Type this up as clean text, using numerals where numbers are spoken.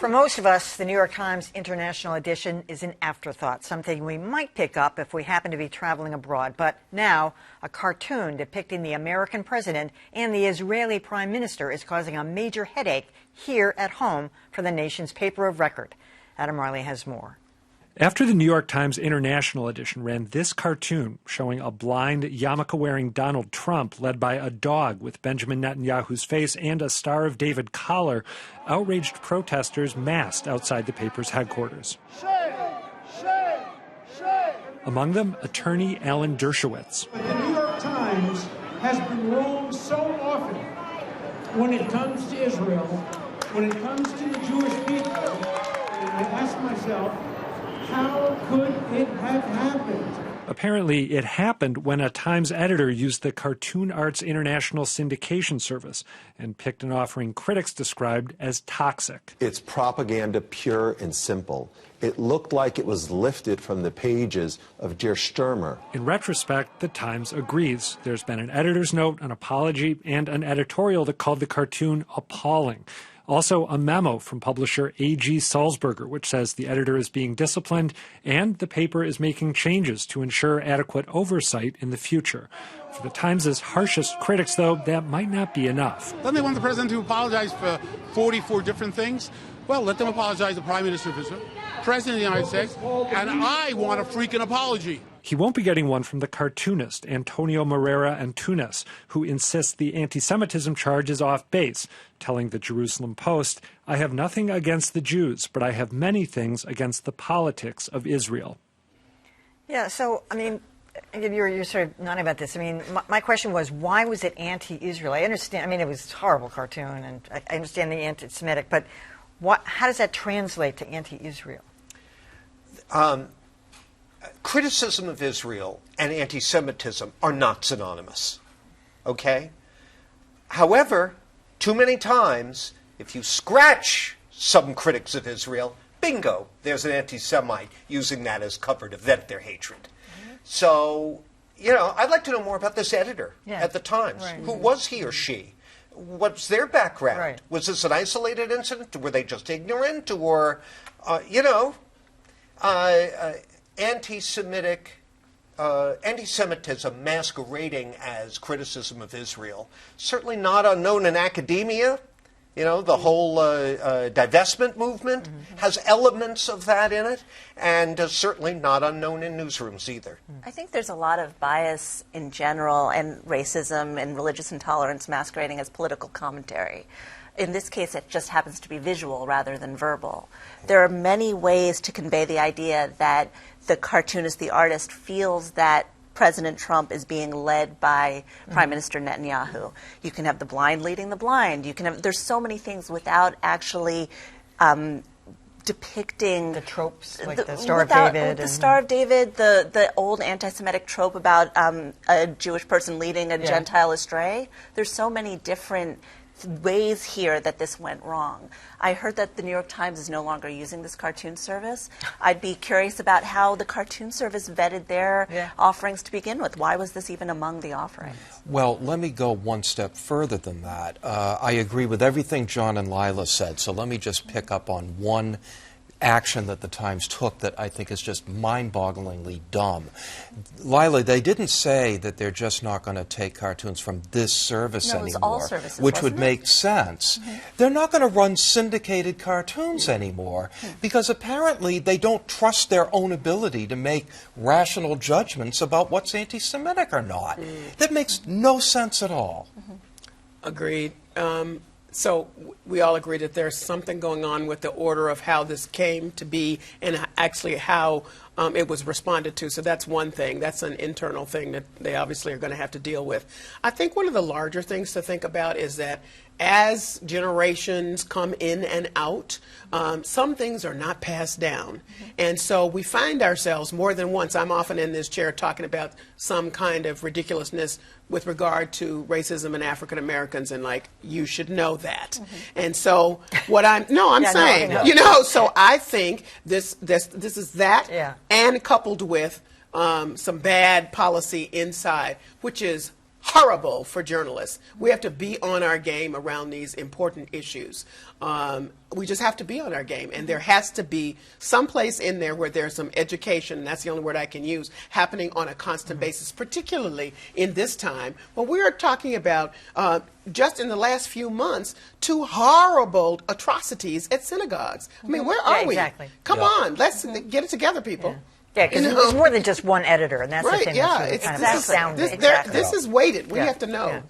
For most of us, the New York Times International Edition is an afterthought, something we might pick up if we happen to be traveling abroad. But now, a cartoon depicting the American president and the Israeli prime minister is causing a major headache here at home for the nation's paper of record. Adam Riley has more. After the New York Times International Edition ran this cartoon showing a blind, yarmulke-wearing Donald Trump led by a dog with Benjamin Netanyahu's face and a Star of David collar, outraged protesters massed outside the paper's headquarters. Among them, attorney Alan Dershowitz. The New York Times has been wrong so often when it comes to Israel, when it comes to the Jewish people, and I ask myself, how could it have happened? Apparently, it happened when a Times editor used the Cartoon Arts International syndication service and picked an offering critics described as toxic. It's propaganda pure and simple. It looked like it was lifted from the pages of Der Stürmer. In retrospect, the Times agrees. There's been an editor's note, an apology, and an editorial that called the cartoon appalling. Also, a memo from publisher A.G. Sulzberger, which says the editor is being disciplined and the paper is making changes to ensure adequate oversight in the future. For the Times' harshest critics, though, that might not be enough. Don't they want the president to apologize for 44 different things? Well, let them apologize to the Prime Minister of Israel, President of the United States, and I want a freaking apology. He won't be getting one from the cartoonist Antonio Moreira Antunes, who insists the anti-Semitism charge is off base, telling the Jerusalem Post, "I have nothing against the Jews, but I have many things against the politics of Israel." Yeah, so, I mean, you're sort of nodding about this. I mean, my question was, why was it anti-Israel? I understand, I mean, it was a horrible cartoon, and I understand the anti-Semitic, but how does that translate to anti-Israel? Criticism of Israel and anti-Semitism are not synonymous, okay? However, too many times, if you scratch some critics of Israel, bingo, there's an anti-Semite using that as cover to vent their hatred. So, you know, I'd like to know more about this editor at the Times. Right. Who was he or she? What's their background? Right. Was this an isolated incident? Were they just ignorant? Or, anti-Semitism masquerading as criticism of Israel, certainly not unknown in academia. You know, the whole divestment movement has elements of that in it, and certainly not unknown in newsrooms either. I think there's a lot of bias in general, and racism and religious intolerance masquerading as political commentary. In this case, it just happens to be visual rather than verbal. There are many ways to convey the idea that the cartoonist, the artist, feels that President Trump is being led by Prime Minister Netanyahu. You can have the blind leading the blind. You can have, there's so many things without actually depicting the tropes, like the Star of David. The Star of David, the old anti-Semitic trope about a Jewish person leading a Gentile astray. There's so many different ways here that this went wrong. I heard that the New York Times is no longer using this cartoon service. I'd be curious about how the cartoon service vetted their offerings to begin with. Why was this even among the offerings? Well, let me go one step further than that. I agree with everything John and Lylah said, so let me just pick up on one action that the Times took that I think is just mind-bogglingly dumb. Lylah, they didn't say that they're just not going to take cartoons from this service anymore, it was all services, which would make sense. They're not going to run syndicated cartoons anymore because apparently they don't trust their own ability to make rational judgments about what's anti-Semitic or not. That makes no sense at all. Agreed. So we all agree that there's something going on with the order of how this came to be and actually how it was responded to. So that's one thing. That's an internal thing that they obviously are going to have to deal with. I think one of the larger things to think about is that as generations come in and out, some things are not passed down. And so we find ourselves more than once, I'm often in this chair talking about some kind of ridiculousness with regard to racism and African Americans, and like, you should know that. And so what saying, you know, so I think this is that, and coupled with some bad policy inside, which is horrible for journalists. We have to be on our game around these important issues. We just have to be on our game, and there has to be some place in there where there's some education, and that's the only word I can use, happening on a constant basis, particularly in this time. Well, we are talking about, just in the last few months, 2 horrible atrocities at synagogues. I mean, where are we? Exactly. Come on, let's get it together, people. Yeah, because it was more than just one editor, and that's Right, the thing yeah, that's really it's kind of exactly. astounding. This is weighted. We have to know.